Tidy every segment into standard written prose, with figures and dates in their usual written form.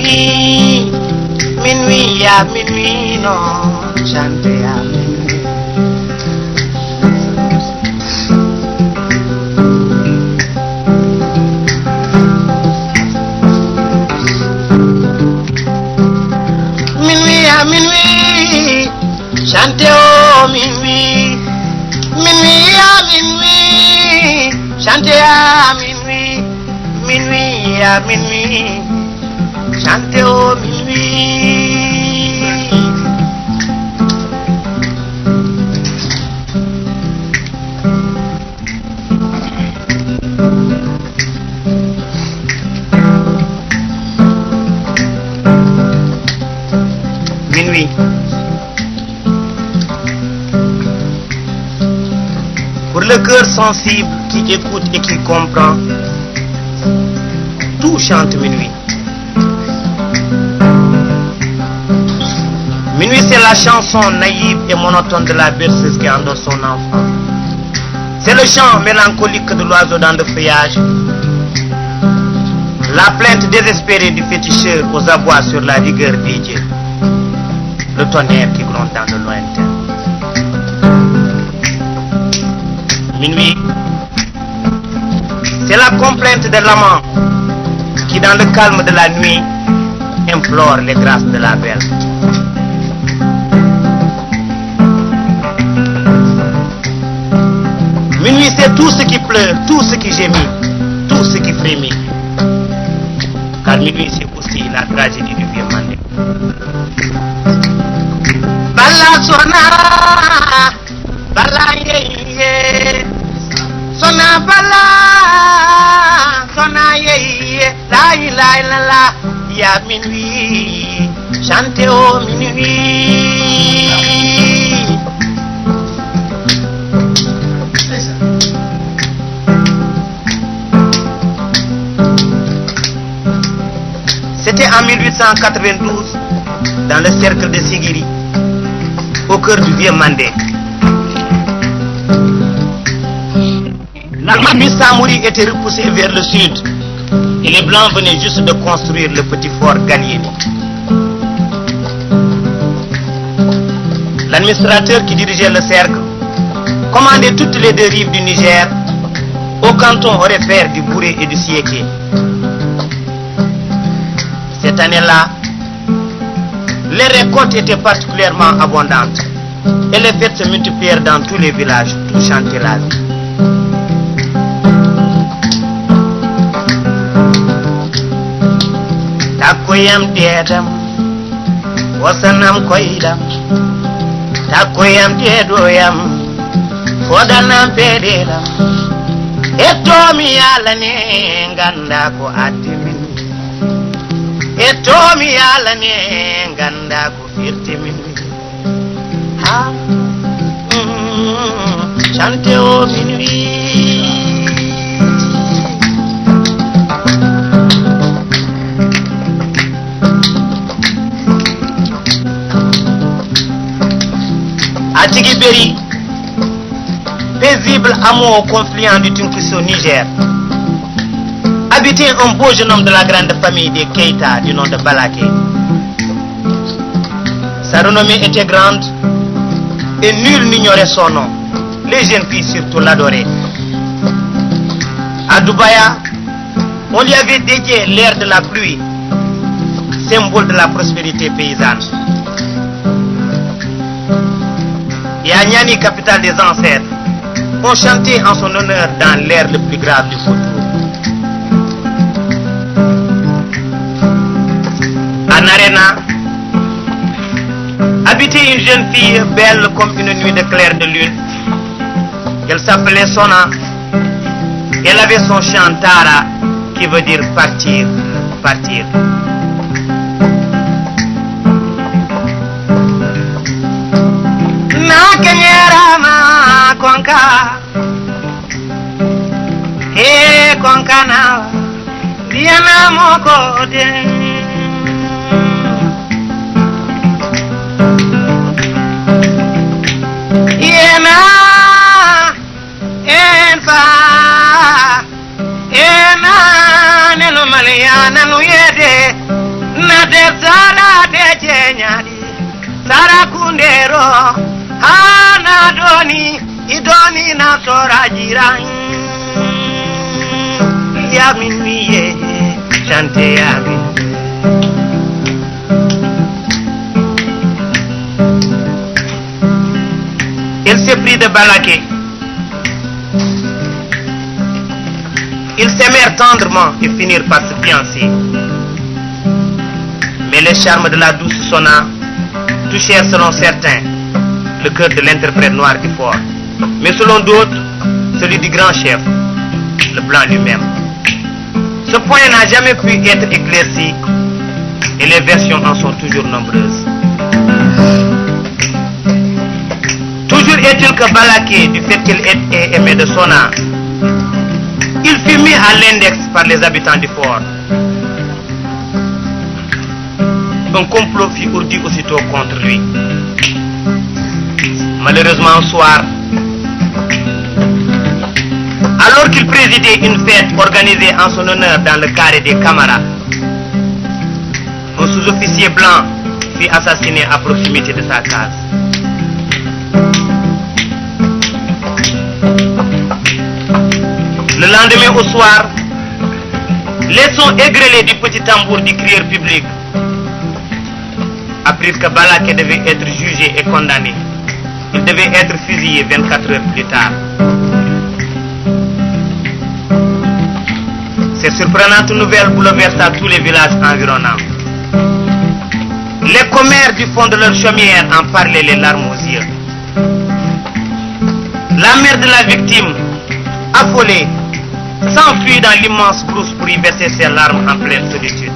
minuit, minuit à minuit, non, chanter à minuit. Minuit à minuit, chanter au minuit, minuit à minuit, chanter à minuit, minuit à minuit, chanter au minuit. Minuit. Pour le cœur sensible qui écoute et qui comprend, tout chante minuit. Minuit, c'est la chanson naïve et monotone de la berceuse qui endort son enfant. C'est le chant mélancolique de l'oiseau dans le feuillage. La plainte désespérée du féticheur aux abois sur la rigueur des dieux. Le tonnerre qui gronde dans le lointain. Minuit, c'est la complainte de l'amant qui, dans le calme de la nuit, implore les grâces de la belle. Minuit, c'est tout ce qui pleure, tout ce qui gémit, tout ce qui frémit. Car minuit, c'est aussi la tragédie du vieux Mandé. Bala sona, bala ye, sona bala, sona ye, la la la, ya minuit, chantez au minuit. C'était en 1892, dans le cercle de Sigiri, au cœur du vieux Mandé. L'armée Samori était repoussée vers le sud et les Blancs venaient juste de construire le petit fort Gallieni. L'administrateur qui dirigeait le cercle commandait toutes les deux rives du Niger. Au canton aurait fait du Bouré et du Siéké. Cette année-là, les récoltes étaient particulièrement abondantes et les fêtes se multiplièrent dans tous les villages, tout chantait la vie. Takoyam diedam, wasanam koidam, takoyam diedoyam, fodanam pedelam, etomi alane nganda ko atimin. Etomi alane nganda ko firti minuit. Ah, chante au minuit. À Tigiberi, paisible amour confluent du Tunkuso Niger, habitait un beau jeune homme de la grande famille des Keita du nom de Balaké. Sa renommée était grande et nul n'ignorait son nom. Les jeunes filles surtout l'adoraient. À Dubaya, on lui avait dédié l'ère de la pluie, symbole de la prospérité paysanne. Et à Niani, capitale des ancêtres, on chantait en son honneur dans l'air le plus grave du Foutou. En Arena, habitait une jeune fille belle comme une nuit de clair de lune. Elle s'appelait Sona. Elle avait son chant Tara qui veut dire partir, partir. Na kenyera ma konka, konka na diana moko de. Ena neno maliana nuyede na partira. À minuit, chanter à minuit. Il s'est pris de Balaké. Ils s'aimèrent tendrement et finirent par se fiancer. Mais les charmes de la douce Sona touchèrent selon certains le cœur de l'interprète noir du fort, mais selon d'autres celui du grand chef, le blanc lui-même. Ce point n'a jamais pu être éclairci et les versions en sont toujours nombreuses. Toujours est-il que Balaké, du fait qu'il est aimé de Sona, il fut mis à l'index par les habitants du fort. Un complot fut ourdi aussitôt contre lui. Malheureusement, un soir, alors qu'il présidait une fête organisée en son honneur dans le carré des camarades, un sous-officier blanc fut assassiné à proximité de sa case. Le lendemain au soir, les sons égrelés du petit tambour du crieur public apprirent que Balaké devait être jugé et condamné. Il devait être fusillé 24 heures plus tard. Cette surprenante nouvelle bouleversa tous les villages environnants. Les commères du fond de leur chaumière en parlaient les larmes aux yeux. La mère de la victime, affolée, s'enfuit dans l'immense brousse pour y verser ses larmes en pleine solitude.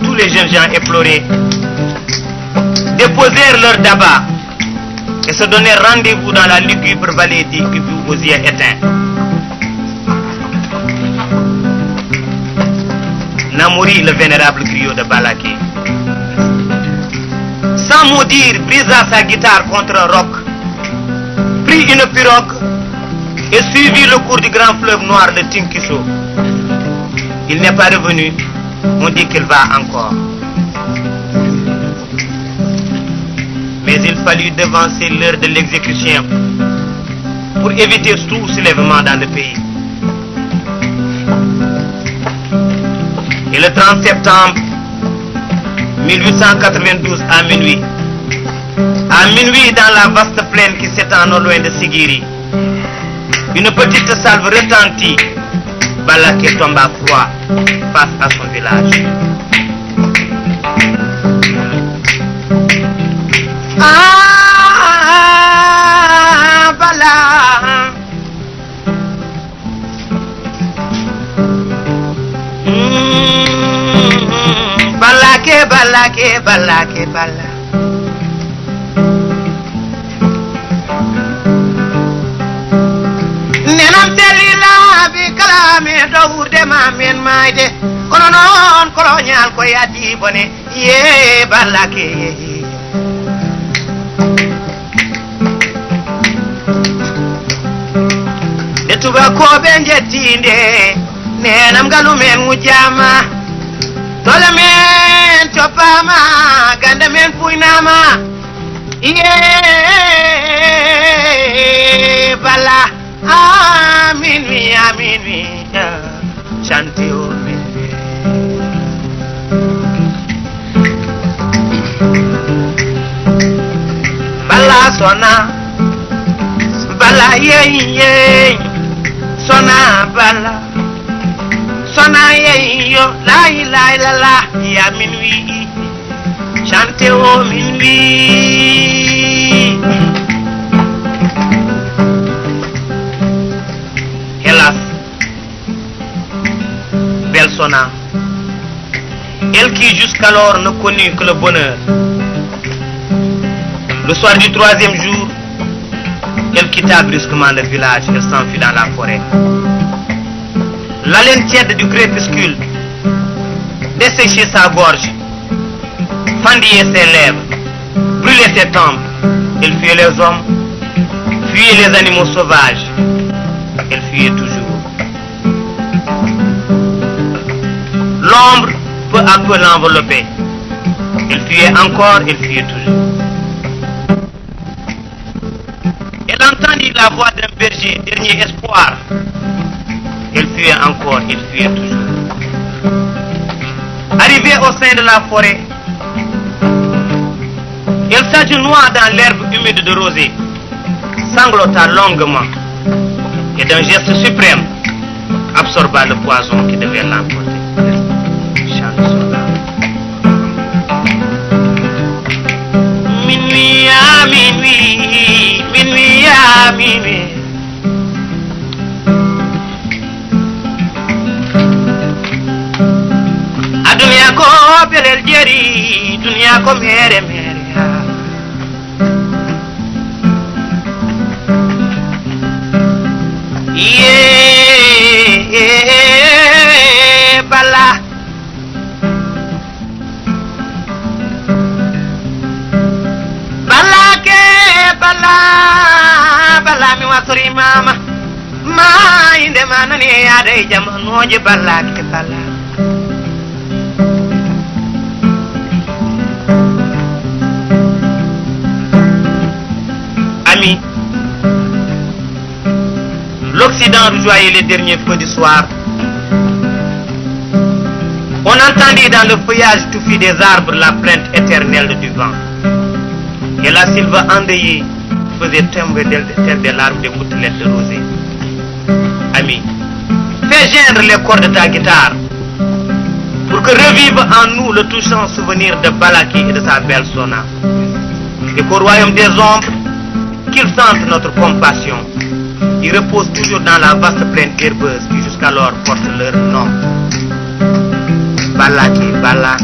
Tous les jeunes gens éplorés déposèrent leur daba et se donnèrent rendez-vous dans la lugubre vallée des Hubus aux yeux éteints. Namouri, le vénérable griot de Balaké, sans mot dire, brisa sa guitare contre un roc, prit une pirogue et suivit le cours du grand fleuve noir de Tinkiso. Il n'est pas revenu, on dit qu'il va encore. Mais il fallut devancer l'heure de l'exécution pour éviter tout soulèvement dans le pays. Et le 30 septembre 1892 à minuit dans la vaste plaine qui s'étend au loin de Sigiri, une petite salve retentit. Balaké tomba froid face à son village. Ah, Bala. Balaké, Balaké, Balaké, Bala. Nenam telila bi kalame dawurde mamen maide kono non kolonial ko yadi bone ye Balaké. Tuba ko benjetinde nenam galumen mujama tole men topama ganda men puinama ye Bala. Amin mi chanté au minuit. Bala Sona, Bala ye Sona Bala, Sona ye yo la ya minuit, chanté au minuit. Belle Sona, elle qui jusqu'alors ne connut que le bonheur. Le soir du 3e jour, elle quitta brusquement le village et s'enfuit dans la forêt. L'haleine tiède du crépuscule desséchait sa gorge, fendillait ses lèvres, brûlait ses tempes. Elle fuyait les hommes, fuyait les animaux sauvages. Elle fuyait toujours. L'ombre peu à peu l'enveloppait. Elle fuyait encore, elle fuyait toujours. Elle entend entendit la voix d'un berger, dernier espoir. Il fuyait encore, il fuyait toujours. Arrivé au sein de la forêt, il s'agenouilla dans l'herbe humide de rosée, sanglota longuement et d'un geste suprême absorba le poison qui devait l'emporter. Chant de son âme. Minuit à minuit, minuit à minuit. Adunia ko pelel jeri, dunia ko mere mere. Yeah, bala. Bala ke bala, bala mi wasuri mama. Ma inde manani ade jamano je bala ke bala. Ami, l'Occident rejoignait les derniers feux du soir. On entendit dans le feuillage touffu des arbres la plainte éternelle du vent. Et la sylve endeuillée faisait tomber des larmes des gouttelettes de rosée. Ami, fais geindre les cordes de ta guitare pour que revive en nous le touchant souvenir de Balaki et de sa belle sonate. Et qu'au royaume des ombres, qu'ils sentent notre compassion. Ils reposent toujours dans la vaste plaine herbeuse qui jusqu'alors porte leur nom. Balaki, Bala.